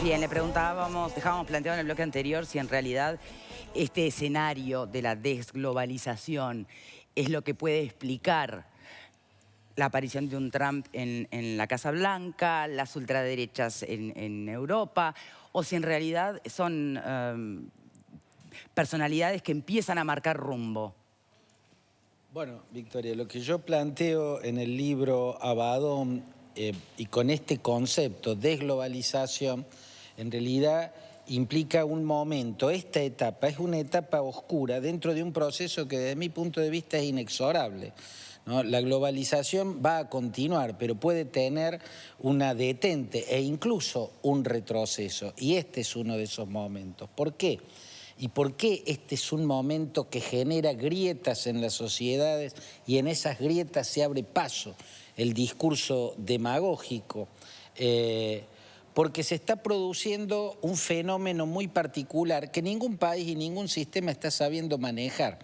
Bien, le preguntábamos, dejábamos planteado en el bloque anterior si en realidad este escenario de la desglobalización es lo que puede explicar la aparición de un Trump en la Casa Blanca, las ultraderechas en Europa, o si en realidad son personalidades que empiezan a marcar rumbo. Bueno, Victoria, lo que yo planteo en el libro Abaddon y con este concepto, desglobalización, en realidad implica un momento. Esta etapa es una etapa oscura dentro de un proceso que desde mi punto de vista es inexorable, ¿no? La globalización va a continuar, pero puede tener una detente e incluso un retroceso. Y este es uno de esos momentos. ¿Por qué? ¿Y por qué este es un momento que genera grietas en las sociedades y en esas grietas se abre paso el discurso demagógico? Porque se está produciendo un fenómeno muy particular que ningún país y ningún sistema está sabiendo manejar,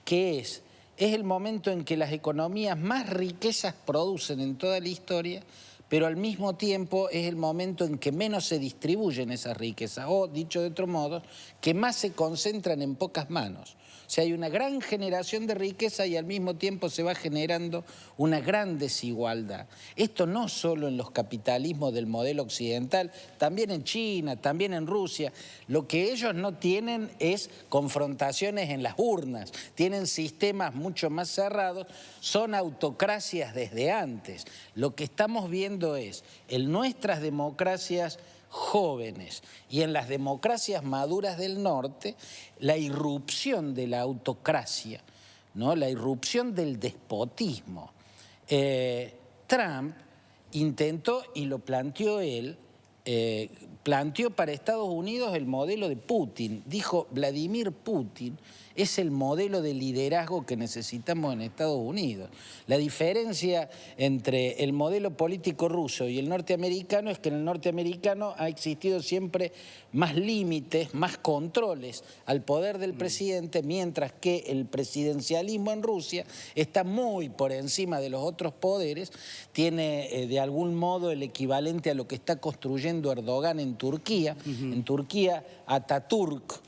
que es el momento en que las economías más riquezas producen en toda la historia, pero al mismo tiempo es el momento en que menos se distribuyen esas riquezas, o dicho de otro modo, que más se concentran en pocas manos. O sea, hay una gran generación de riqueza y al mismo tiempo se va generando una gran desigualdad. Esto no solo en los capitalismos del modelo occidental, también en China, también en Rusia. Lo que ellos no tienen es confrontaciones en las urnas, tienen sistemas mucho más cerrados, son autocracias desde antes. Lo que estamos viendo es, en nuestras democracias jóvenes y en las democracias maduras del norte, la irrupción de la autocracia, ¿no? La irrupción del despotismo. Trump intentó, y lo planteó él, planteó para Estados Unidos el modelo de Putin. Dijo, Vladimir Putin es el modelo de liderazgo que necesitamos en Estados Unidos. La diferencia entre el modelo político ruso y el norteamericano es que en el norteamericano ha existido siempre más límites, más controles al poder del presidente, mientras que el presidencialismo en Rusia está muy por encima de los otros poderes, tiene de algún modo el equivalente a lo que está construyendo Erdogan en Turquía. En Turquía, Atatürk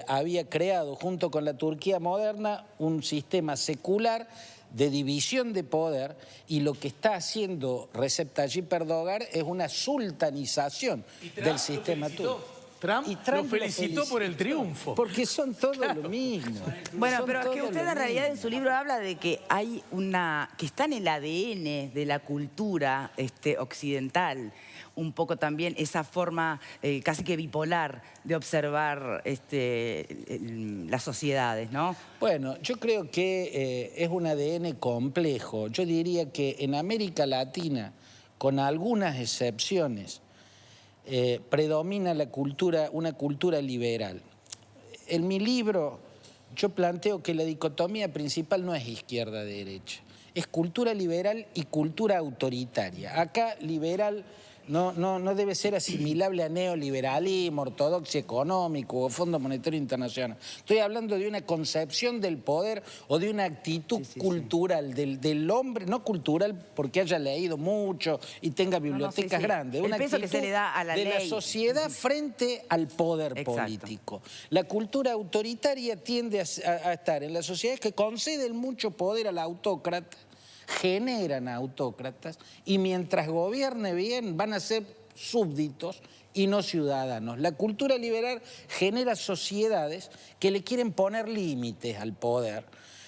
había creado junto con la Turquía moderna un sistema secular de división de poder, y lo que está haciendo Recep Tayyip Erdogan es una sultanización del sistema turco. Trump lo felicitó por el triunfo. Porque son todos lo mismo. Bueno, pero es que usted en realidad en su libro habla de que hay que está en el ADN de la cultura occidental, un poco también esa forma casi que bipolar de observar las sociedades, ¿no? Bueno, yo creo que es un ADN complejo. Yo diría que en América Latina, con algunas excepciones, predomina una cultura liberal. En mi libro yo planteo que la dicotomía principal no es izquierda-derecha, es cultura liberal y cultura autoritaria. Acá liberal no debe ser asimilable a neoliberalismo, ortodoxia económico o Fondo Monetario Internacional. Estoy hablando de una concepción del poder o de una actitud cultural del hombre, no cultural porque haya leído mucho y tenga bibliotecas grandes, una peso actitud que se le da a la de ley. la sociedad frente al poder político. La cultura autoritaria tiende a estar en las sociedades que conceden mucho poder al autócrata, generan autócratas, y mientras gobierne bien van a ser súbditos y no ciudadanos. La cultura liberal genera sociedades que le quieren poner límites al poder,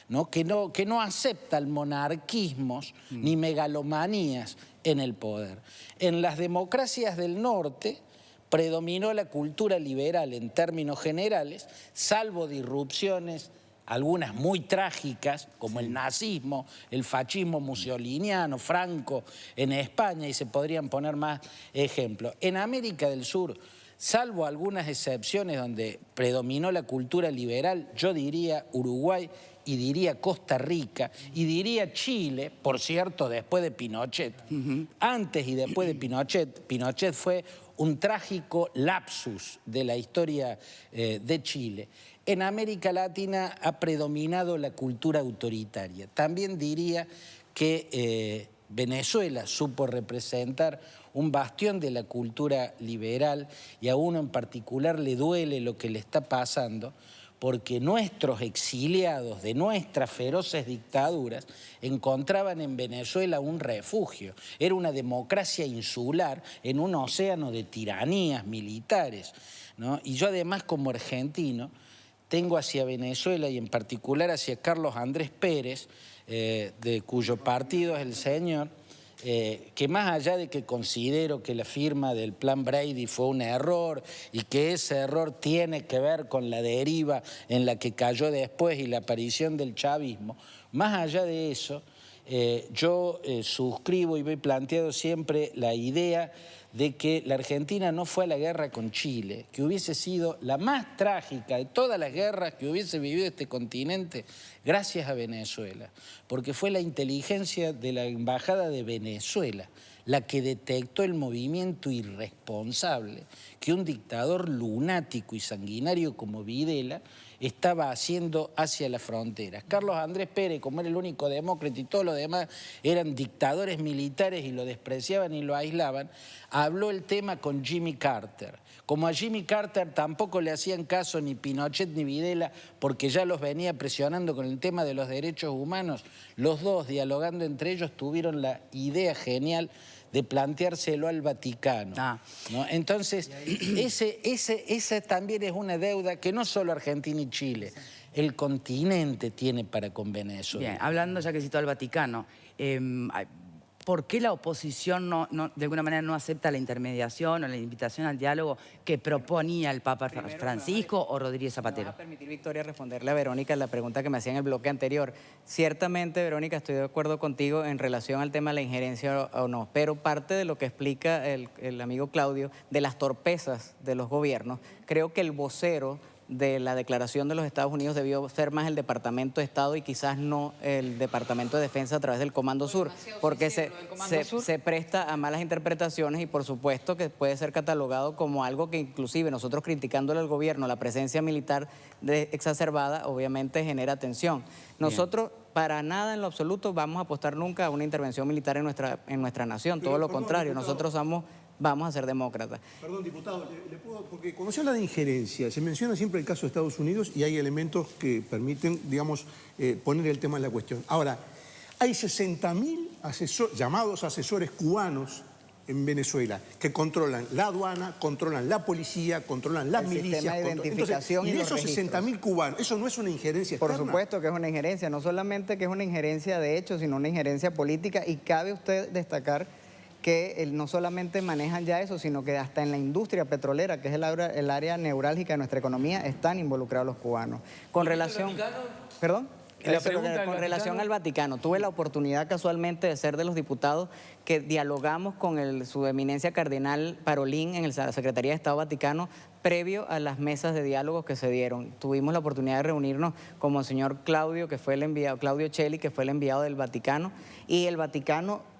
¿no? Que no aceptan monarquismos ni megalomanías en el poder. En las democracias del norte predominó la cultura liberal en términos generales, salvo disrupciones, algunas muy trágicas, como el nazismo, el fascismo mussoliniano, Franco en España, y se podrían poner más ejemplos. En América del Sur, salvo algunas excepciones donde predominó la cultura liberal, yo diría Uruguay y diría Costa Rica y diría Chile, por cierto, después de Pinochet. Antes y después de Pinochet, Pinochet fue un trágico lapsus de la historia de Chile. En América Latina ha predominado la cultura autoritaria. También diría que Venezuela supo representar un bastión de la cultura liberal y a uno en particular le duele lo que le está pasando porque nuestros exiliados de nuestras feroces dictaduras encontraban en Venezuela un refugio. Era una democracia insular en un océano de tiranías militares, ¿no? Y yo además como argentino tengo hacia Venezuela y en particular hacia Carlos Andrés Pérez, de cuyo partido es el señor, que más allá de que considero que la firma del Plan Brady fue un error y que ese error tiene que ver con la deriva en la que cayó después y la aparición del chavismo, más allá de eso, yo suscribo y he planteado siempre la idea de que la Argentina no fue a la guerra con Chile, que hubiese sido la más trágica de todas las guerras que hubiese vivido este continente gracias a Venezuela, porque fue la inteligencia de la Embajada de Venezuela la que detectó el movimiento irresponsable que un dictador lunático y sanguinario como Videla estaba haciendo hacia las fronteras. Carlos Andrés Pérez, como era el único demócrata y todos los demás eran dictadores militares y lo despreciaban y lo aislaban, habló el tema con Jimmy Carter. Como a Jimmy Carter tampoco le hacían caso ni Pinochet ni Videla porque ya los venía presionando con el tema de los derechos humanos, los dos dialogando entre ellos tuvieron la idea genial de planteárselo al Vaticano, ¿no? Entonces, esa también es una deuda que no solo Argentina y Chile, el continente tiene para con Venezuela. Bien, hablando ya que citó al Vaticano, ¿por qué la oposición de alguna manera no acepta la intermediación o la invitación al diálogo que proponía el Papa Francisco o Rodríguez Zapatero? Me va a permitir, Victoria, responderle a Verónica la pregunta que me hacía en el bloque anterior. Ciertamente, Verónica, estoy de acuerdo contigo en relación al tema de la injerencia o no, pero parte de lo que explica el amigo Claudio de las torpezas de los gobiernos, creo que el vocero de la declaración de los Estados Unidos debió ser más el Departamento de Estado y quizás no el Departamento de Defensa a través del Comando Sur, porque se presta a malas interpretaciones y por supuesto que puede ser catalogado como algo que inclusive nosotros criticándole al gobierno, la presencia militar exacerbada obviamente genera tensión. Nosotros para nada en lo absoluto vamos a apostar nunca a una intervención militar en nuestra nación, todo lo contrario, nosotros vamos a ser demócratas. Perdón, diputado, porque cuando se habla de injerencia, se menciona siempre el caso de Estados Unidos y hay elementos que permiten, digamos, poner el tema en la cuestión. Ahora, hay 60.000 llamados asesores cubanos en Venezuela que controlan la aduana, controlan la policía, controlan las milicias. Sistema de identificación y de esos 60.000 cubanos, ¿eso no es una injerencia externa? Por supuesto que es una injerencia, no solamente que es una injerencia de hecho, sino una injerencia política y cabe usted destacar que no solamente manejan ya eso, sino que hasta en la industria petrolera, que es el área neurálgica de nuestra economía, están involucrados los cubanos. Con relación... ¿Perdón? Con relación al Vaticano, tuve la oportunidad casualmente de ser de los diputados que dialogamos con su eminencia cardenal Parolín en la Secretaría de Estado Vaticano previo a las mesas de diálogos que se dieron. Tuvimos la oportunidad de reunirnos con Monseñor Claudio, que fue el enviado, Claudio Celli, que fue el enviado del Vaticano, y el Vaticano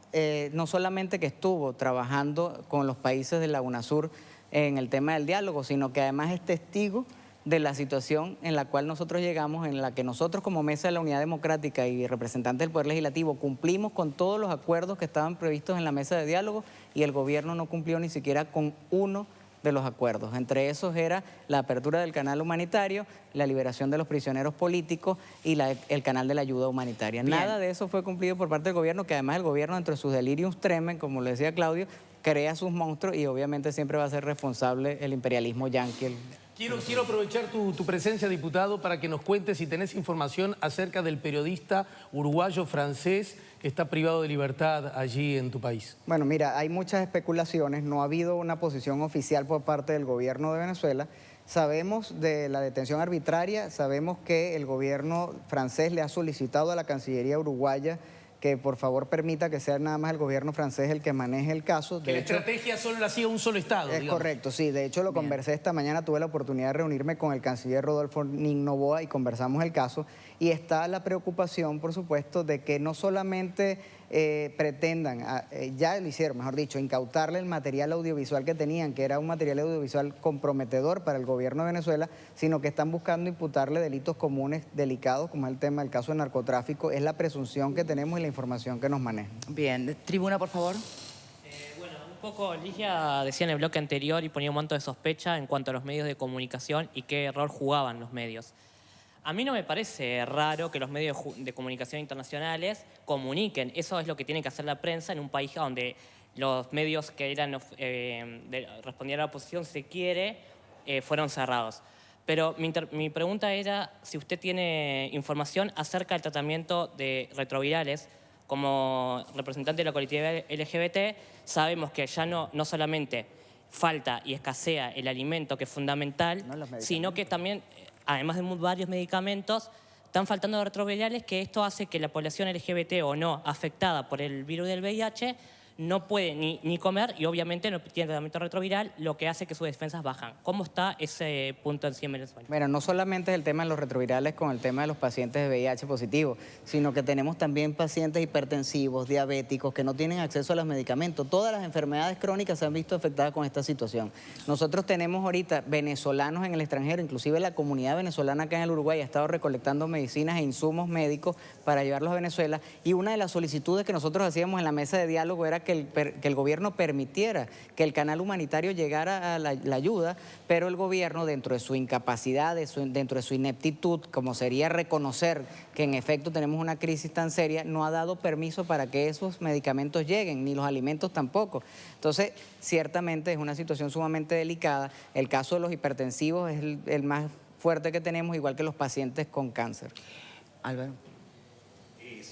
no solamente que estuvo trabajando con los países de la UNASUR en el tema del diálogo, sino que además es testigo de la situación en la cual nosotros llegamos, en la que nosotros como Mesa de la Unidad Democrática y representantes del Poder Legislativo cumplimos con todos los acuerdos que estaban previstos en la mesa de diálogo y el gobierno no cumplió ni siquiera con uno de los acuerdos. Entre esos era la apertura del canal humanitario, la liberación de los prisioneros políticos y el canal de la ayuda humanitaria. Bien. Nada de eso fue cumplido por parte del gobierno, que además el gobierno, entre sus deliriums tremens, como le decía Claudio, crea sus monstruos y obviamente siempre va a ser responsable el imperialismo yanqui. Quiero aprovechar tu presencia, diputado, para que nos cuentes si tenés información acerca del periodista uruguayo-francés que está privado de libertad allí en tu país. Bueno, mira, hay muchas especulaciones, no ha habido una posición oficial por parte del gobierno de Venezuela. Sabemos de la detención arbitraria, sabemos que el gobierno francés le ha solicitado a la Cancillería uruguaya que por favor permita que sea nada más el gobierno francés el que maneje el caso. Que la estrategia solo la hacía un solo Estado, Es digamos. correcto, sí. De hecho, lo conversé esta mañana, tuve la oportunidad de reunirme con el canciller Rodolfo Nin Noboa y conversamos el caso. Y está la preocupación, por supuesto, de que no solamente pretendan, ya lo hicieron, mejor dicho, incautarle el material audiovisual que tenían, que era un material audiovisual comprometedor para el gobierno de Venezuela, sino que están buscando imputarle delitos comunes delicados, como es el tema del caso de narcotráfico. Es la presunción que tenemos y la información que nos maneja. Bien, tribuna, por favor. Bueno, un poco Ligia decía en el bloque anterior y ponía un manto de sospecha en cuanto a los medios de comunicación y qué rol jugaban los medios. A mí no me parece raro que los medios de comunicación internacionales comuniquen. Eso es lo que tiene que hacer la prensa en un país donde los medios que eran, respondían a la oposición, si se quiere, fueron cerrados. Pero mi pregunta era si usted tiene información acerca del tratamiento de retrovirales. Como representante de la colectividad LGBT, sabemos que ya no solamente falta y escasea el alimento, que es fundamental, sino que también, además de varios medicamentos, están faltando retrovirales, que esto hace que la población LGBT o no afectada por el virus del VIH no puede ni comer y obviamente no tiene tratamiento retroviral, lo que hace que sus defensas bajan. ¿Cómo está ese punto en sí en Venezuela? Bueno, no solamente es el tema de los retrovirales con el tema de los pacientes de VIH positivo, sino que tenemos también pacientes hipertensivos, diabéticos, que no tienen acceso a los medicamentos. Todas las enfermedades crónicas se han visto afectadas con esta situación. Nosotros tenemos ahorita venezolanos en el extranjero, inclusive la comunidad venezolana acá en el Uruguay ha estado recolectando medicinas e insumos médicos para llevarlos a Venezuela, y una de las solicitudes que nosotros hacíamos en la mesa de diálogo era que el gobierno permitiera que el canal humanitario llegara a la ayuda, pero el gobierno, dentro de su incapacidad, dentro de su ineptitud, como sería reconocer que en efecto tenemos una crisis tan seria, no ha dado permiso para que esos medicamentos lleguen, ni los alimentos tampoco. Entonces, ciertamente es una situación sumamente delicada. El caso de los hipertensivos es el más fuerte que tenemos, igual que los pacientes con cáncer. Álvaro.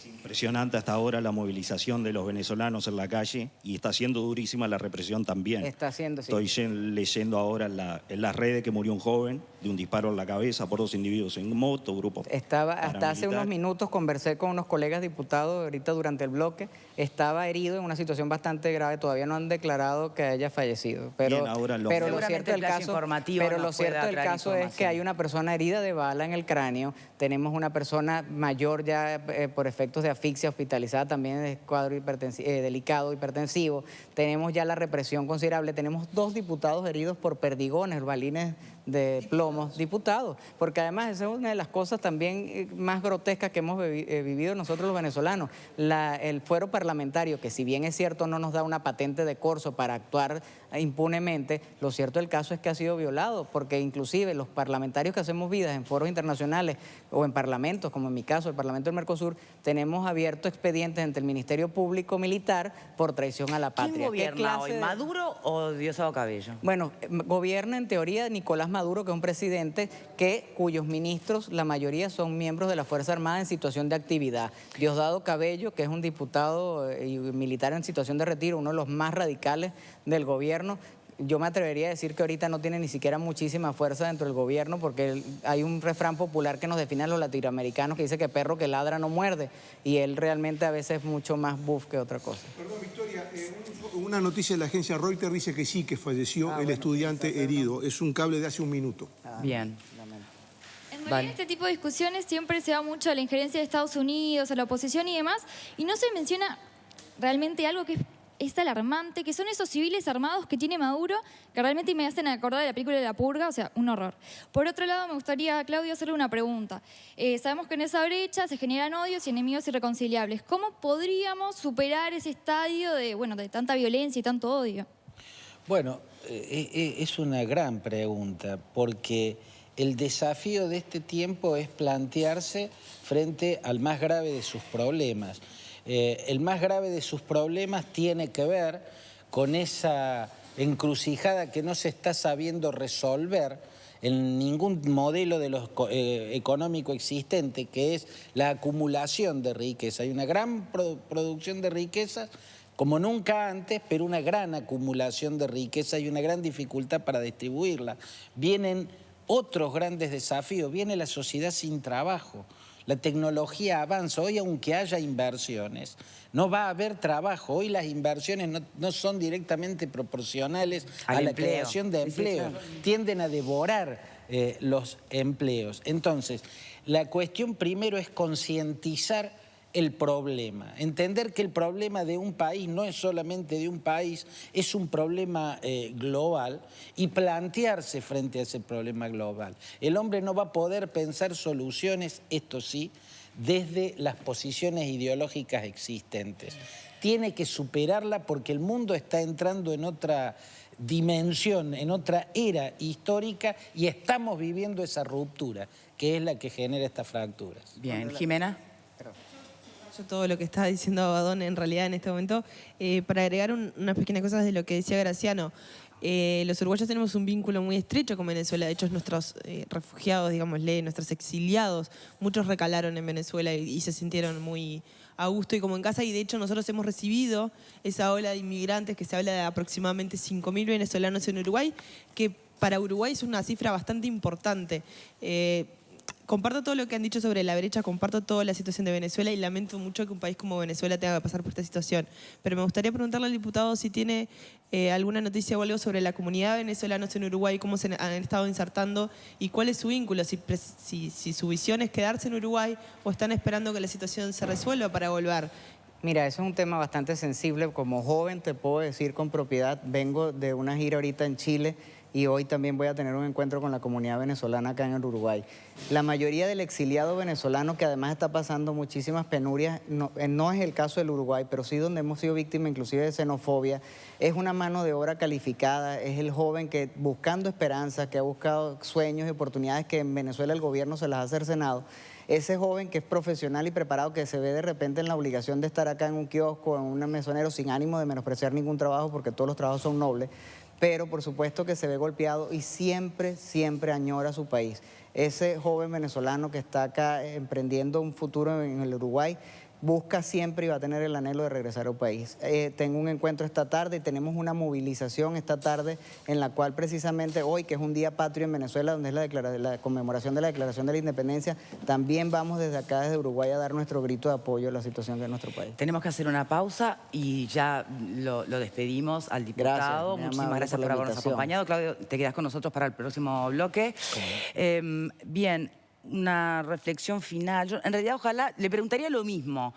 Impresionante hasta ahora la movilización de los venezolanos en la calle y está siendo durísima la represión también. Está siendo, sí. Estoy leyendo ahora en las redes que murió un joven de un disparo en la cabeza por 2 individuos en moto, grupos Hasta hace unos minutos conversé con unos colegas diputados, ahorita durante el bloque, estaba herido en una situación bastante grave, todavía no han declarado que haya fallecido. Pero lo cierto del caso es que hay una persona herida de bala en el cráneo, tenemos una persona mayor ya por efectos de asfixia hospitalizada también de cuadro delicado hipertensivo, tenemos ya la represión considerable, tenemos 2 diputados heridos por perdigones, balines de plomos, diputados, porque además esa es una de las cosas también más grotescas que hemos vivido nosotros los venezolanos, el fuero parlamentario, que si bien es cierto no nos da una patente de corso para actuar impunemente, lo cierto del caso es que ha sido violado, porque inclusive los parlamentarios que hacemos vidas en foros internacionales o en parlamentos, como en mi caso, el Parlamento del Mercosur, tenemos abiertos expedientes ante el Ministerio Público Militar por traición a la patria. ¿Quién gobierna hoy, Maduro o Diosdado Cabello? Bueno, gobierna en teoría Nicolás Maduro, que es un presidente cuyos ministros, la mayoría son miembros de la Fuerza Armada en situación de actividad. Diosdado Cabello, que es un diputado y militar en situación de retiro, uno de los más radicales del gobierno. Yo me atrevería a decir que ahorita no tiene ni siquiera muchísima fuerza dentro del gobierno, porque hay un refrán popular que nos define a los latinoamericanos que dice que perro que ladra no muerde, y él realmente a veces es mucho más buff que otra cosa. Perdón, Victoria, una noticia de la agencia Reuters dice que sí, que falleció el estudiante herido. Es un cable de hace un minuto. Bien. En realidad, este tipo de discusiones siempre se da mucho a la injerencia de Estados Unidos, a la oposición y demás, y no se menciona realmente algo que es alarmante, que son esos civiles armados que tiene Maduro, que realmente me hacen acordar de la película de La Purga, o sea, un horror. Por otro lado, me gustaría, Claudio, hacerle una pregunta. Sabemos que en esa brecha se generan odios y enemigos irreconciliables. ¿Cómo podríamos superar ese estadio de tanta violencia y tanto odio? Bueno, es una gran pregunta, porque el desafío de este tiempo es plantearse frente al más grave de sus problemas. El más grave de sus problemas tiene que ver con esa encrucijada que no se está sabiendo resolver en ningún modelo económico existente, que es la acumulación de riqueza. Hay una gran producción de riqueza como nunca antes, pero una gran acumulación de riqueza y una gran dificultad para distribuirla. Vienen otros grandes desafíos, viene la sociedad sin trabajo. La tecnología avanza. Hoy, aunque haya inversiones, no va a haber trabajo. Hoy las inversiones no son directamente proporcionales a la creación de empleo. Tienden a devorar los empleos. Entonces, La cuestión primero es concientizar el problema, entender que el problema de un país no es solamente de un país, es un problema global y plantearse frente a ese problema global. El hombre no va a poder pensar soluciones, esto sí, desde las posiciones ideológicas existentes. Tiene que superarla porque el mundo está entrando en otra dimensión, en otra era histórica y estamos viviendo esa ruptura, que es la que genera estas fracturas. Bien, Jimena. Yo todo lo que está diciendo Abadón en realidad en este momento, para agregar unas pequeñas cosas de lo que decía Graciano. Los uruguayos tenemos un vínculo muy estrecho con Venezuela. De hecho, nuestros refugiados, digámosle, nuestros exiliados, muchos recalaron en Venezuela y se sintieron muy a gusto y como en casa. Y de hecho, nosotros hemos recibido esa ola de inmigrantes, que se habla de aproximadamente 5.000 venezolanos en Uruguay, que para Uruguay es una cifra bastante importante. Comparto todo lo que han dicho sobre la brecha, comparto toda la situación de Venezuela y lamento mucho que un país como Venezuela tenga que pasar por esta situación. Pero me gustaría preguntarle al diputado si tiene alguna noticia o algo sobre la comunidad venezolana en Uruguay, cómo se han estado insertando y cuál es su vínculo, si su visión es quedarse en Uruguay o están esperando que la situación se resuelva para volver. Mira, eso es un tema bastante sensible. Como joven te puedo decir con propiedad, vengo de una gira ahorita en Chile y hoy también voy a tener un encuentro con la comunidad venezolana acá en el Uruguay. La mayoría del exiliado venezolano, que además está pasando muchísimas penurias, no es el caso del Uruguay, pero sí donde hemos sido víctimas inclusive de xenofobia, es una mano de obra calificada, es el joven que buscando esperanza, que ha buscado sueños y oportunidades que en Venezuela el gobierno se las ha cercenado. Ese joven que es profesional y preparado, que se ve de repente en la obligación de estar acá en un kiosco, en un mesonero, sin ánimo de menospreciar ningún trabajo, porque todos los trabajos son nobles, pero por supuesto que se ve golpeado y siempre, siempre añora su país. Ese joven venezolano que está acá emprendiendo un futuro en el Uruguay, busca siempre y va a tener el anhelo de regresar al país. Tengo un encuentro esta tarde y tenemos una movilización esta tarde en la cual precisamente hoy, que es un día patrio en Venezuela, donde es la conmemoración de la Declaración de la Independencia, también vamos desde acá, desde Uruguay, a dar nuestro grito de apoyo a la situación de nuestro país. Tenemos que hacer una pausa y ya lo despedimos al diputado. Muchísimas gracias por habernos acompañado. Claudio, te quedas con nosotros para el próximo bloque. Bien. Una reflexión final. Yo, en realidad, ojalá, le preguntaría lo mismo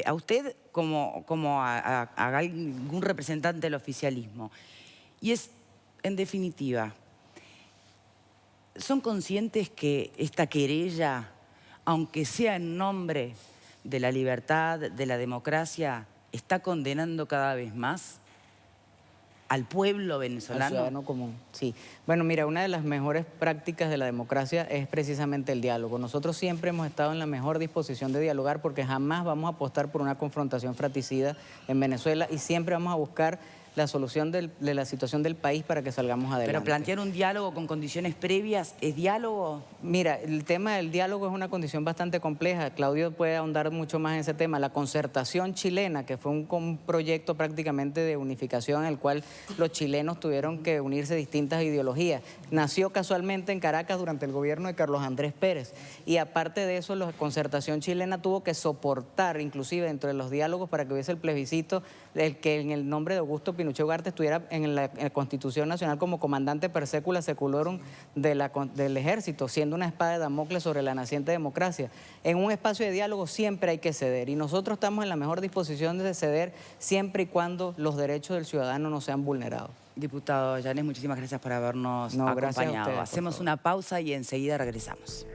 a usted como a algún representante del oficialismo. Y es, en definitiva, ¿son conscientes que esta querella, aunque sea en nombre de la libertad, de la democracia, está condenando cada vez más al pueblo venezolano? Al ciudadano común, sí. Bueno, mira, una de las mejores prácticas de la democracia es precisamente el diálogo. Nosotros siempre hemos estado en la mejor disposición de dialogar porque jamás vamos a apostar por una confrontación fratricida en Venezuela y siempre vamos a buscar la solución de la situación del país para que salgamos adelante. Pero plantear un diálogo con condiciones previas, ¿es diálogo? Mira, el tema del diálogo es una condición bastante compleja. Claudio puede ahondar mucho más en ese tema. La concertación chilena, que fue un proyecto prácticamente de unificación en el cual los chilenos tuvieron que unirse distintas ideologías, nació casualmente en Caracas durante el gobierno de Carlos Andrés Pérez. Y aparte de eso, la concertación chilena tuvo que soportar, inclusive dentro de los diálogos, para que hubiese el plebiscito, el que en el nombre de Augusto Pinochet Ugarte estuviera en la Constitución Nacional como comandante per secula seculorum del ejército, siendo una espada de Damocles sobre la naciente democracia. En un espacio de diálogo siempre hay que ceder y nosotros estamos en la mejor disposición de ceder siempre y cuando los derechos del ciudadano no sean vulnerados. Diputado Llanes, muchísimas gracias por habernos gracias a acompañado. ustedes, Hacemos una pausa y enseguida regresamos.